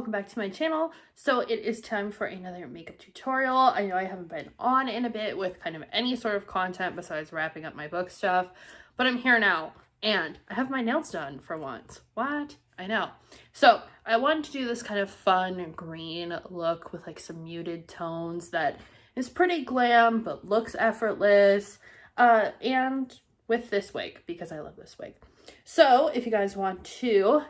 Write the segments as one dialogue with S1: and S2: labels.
S1: welcome back to my channel. So it is time for another makeup tutorial. I know I haven't been on in a bit with kind of any sort of content besides wrapping up my book stuff, but I'm here now and I have my nails done for once. What? I know. So I wanted to do this kind of fun green look with like some muted tones that is pretty glam but looks effortless, and with this wig because I love this wig. So if you guys want to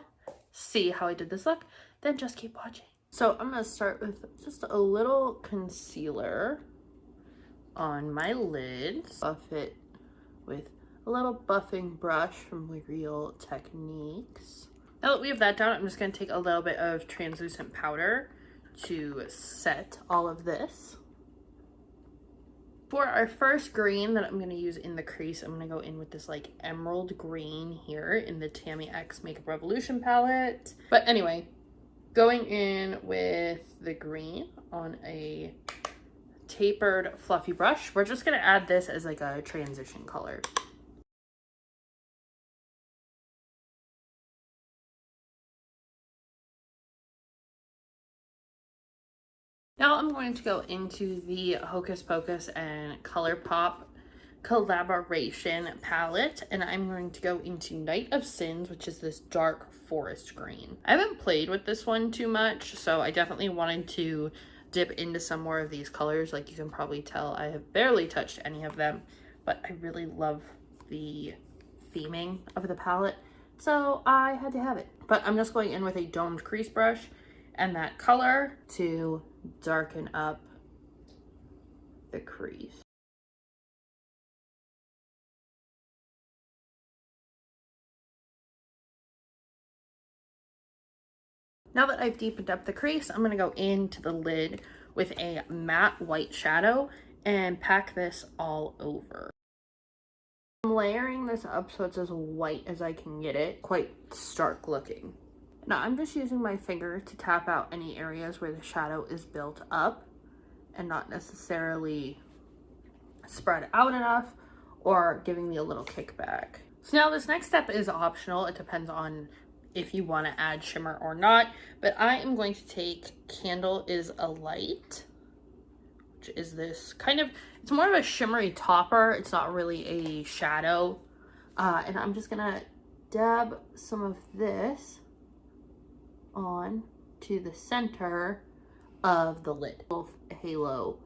S1: see how I did this look, then just keep watching. So I'm going to start with just a little concealer on my lids. Buff it with a little buffing brush from Real Techniques. Now that we have that done, I'm just going to take a little bit of translucent powder to set all of this. For our first green that I'm going to use in the crease, I'm going to go in with this like emerald green here in the Tammy X Makeup Revolution palette. But anyway, going in with the green on a tapered fluffy brush, we're just going to add this as like a transition color. Now I'm going to go into the Hocus Pocus and ColourPop collaboration palette, and I'm going to go into Night of Sins, which is this dark forest green. I haven't played with this one too much, so I definitely wanted to dip into some more of these colors. Like you can probably tell, I have barely touched any of them, but I really love the theming of the palette, so I had to have it. But I'm just going in with a domed crease brush and that color to darken up the crease. Now that I've deepened up the crease, I'm going to go into the lid with a matte white shadow and pack this all over. I'm layering this up so it's as white as I can get it, quite stark looking. Now I'm just using my finger to tap out any areas where the shadow is built up and not necessarily spread out enough or giving me a little kickback. So now this next step is optional. It depends on if you want to add shimmer or not, but I am going to take Candle is a Light, which is this kind of, it's more of a shimmery topper. It's not really a shadow. And I'm just gonna dab some of this on to the center of the lid. Halo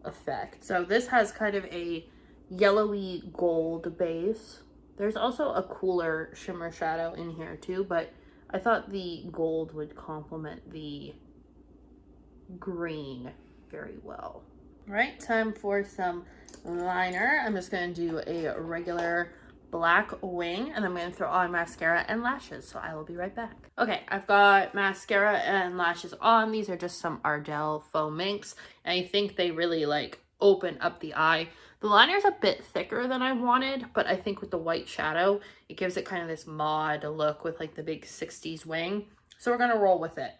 S1: effect. So this has kind of a yellowy gold base. There's also a cooler shimmer shadow in here too, but I thought the gold would complement the green very well. All right, time for some liner. I'm just going to do a regular black wing, and I'm going to throw on mascara and lashes, so I will be right back. Okay, I've got mascara and lashes on. These are just some Ardell faux minks, and I think they really like open up the eye. The liner's a bit thicker than I wanted, but I think with the white shadow, it gives it kind of this mod look with like the big 60s wing. So we're gonna roll with it.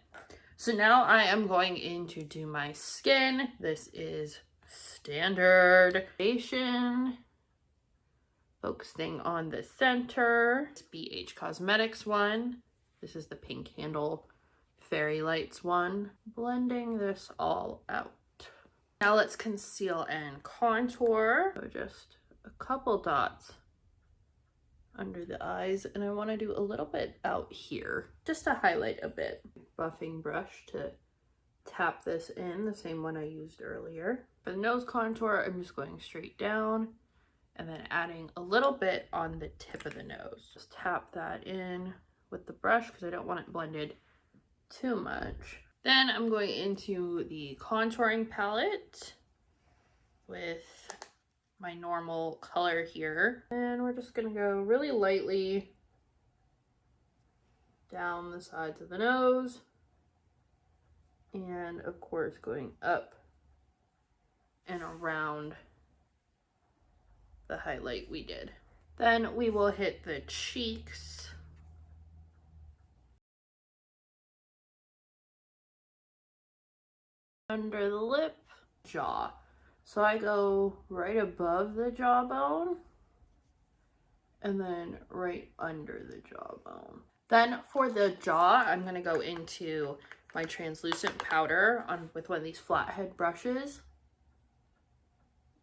S1: So now I am going in to do my skin. This is standard foundation, focusing on the center. It's BH Cosmetics one. This is the Pink Handle Fairy Lights one. Blending this all out. Now let's conceal and contour. So just a couple dots under the eyes, and I want to do a little bit out here just to highlight a bit. Buffing brush to tap this in, the same one I used earlier. For the nose contour, I'm just going straight down and then adding a little bit on the tip of the nose. Just tap that in with the brush because I don't want it blended too much. Then I'm going into the contouring palette with my normal color here. And we're just gonna go really lightly down the sides of the nose. And of course going up and around the highlight we did. Then we will hit the cheeks. Under the lip, jaw. So I go right above the jawbone and then right under the jawbone. Then for the jaw, I'm going to go into my translucent powder on with one of these flathead brushes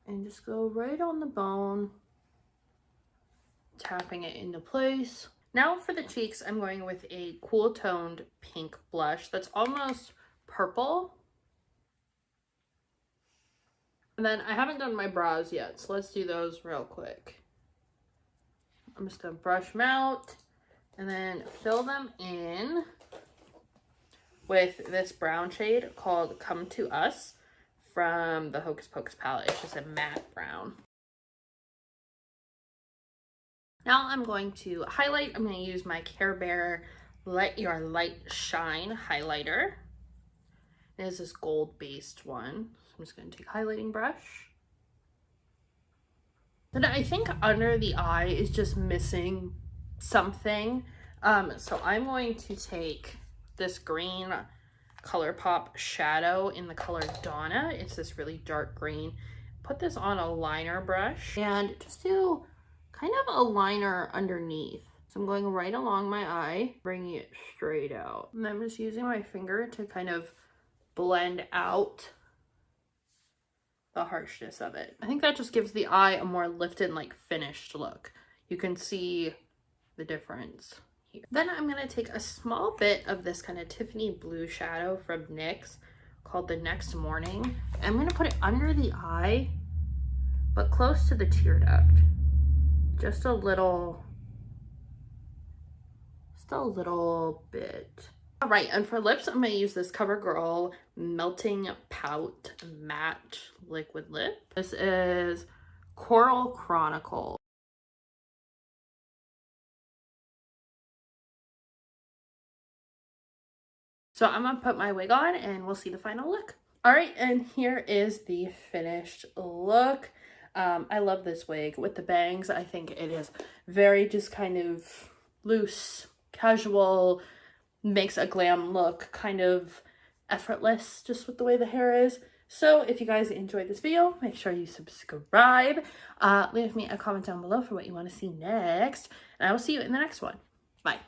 S1: and just go right on the bone, tapping it into place. Now for the cheeks, I'm going with a cool toned pink blush that's almost purple. And then I haven't done my brows yet, so let's do those real quick. I'm just gonna brush them out and then fill them in with this brown shade called Come To Us from the Hocus Pocus palette. It's just a matte brown. Now I'm going to highlight. I'm going to use my Care Bear Let Your Light Shine highlighter. It is this gold-based one. So I'm just going to take a highlighting brush. Then I think under the eye is just missing something. So I'm going to take this green ColourPop shadow in the color Donna. It's this really dark green. Put this on a liner brush and just do kind of a liner underneath. So I'm going right along my eye, bringing it straight out. And I'm just using my finger to kind of blend out the harshness of it. I think that just gives the eye a more lifted, like finished look. You can see the difference here. Then I'm gonna take a small bit of this kind of Tiffany blue shadow from NYX called The Next Morning. I'm gonna put it under the eye, but close to the tear duct. Just a little bit. All right, and for lips, I'm gonna use this CoverGirl Melting Pout Matte Liquid Lip. This is Coral Chronicle. So I'm gonna put my wig on and we'll see the final look. All right, and here is the finished look. I love this wig with the bangs. I think it is very just kind of loose, casual, makes a glam look kind of effortless just with the way the hair is. So if you guys enjoyed this video, make sure you subscribe. Leave me a comment down below for what you want to see next. And I will see you in the next one. Bye.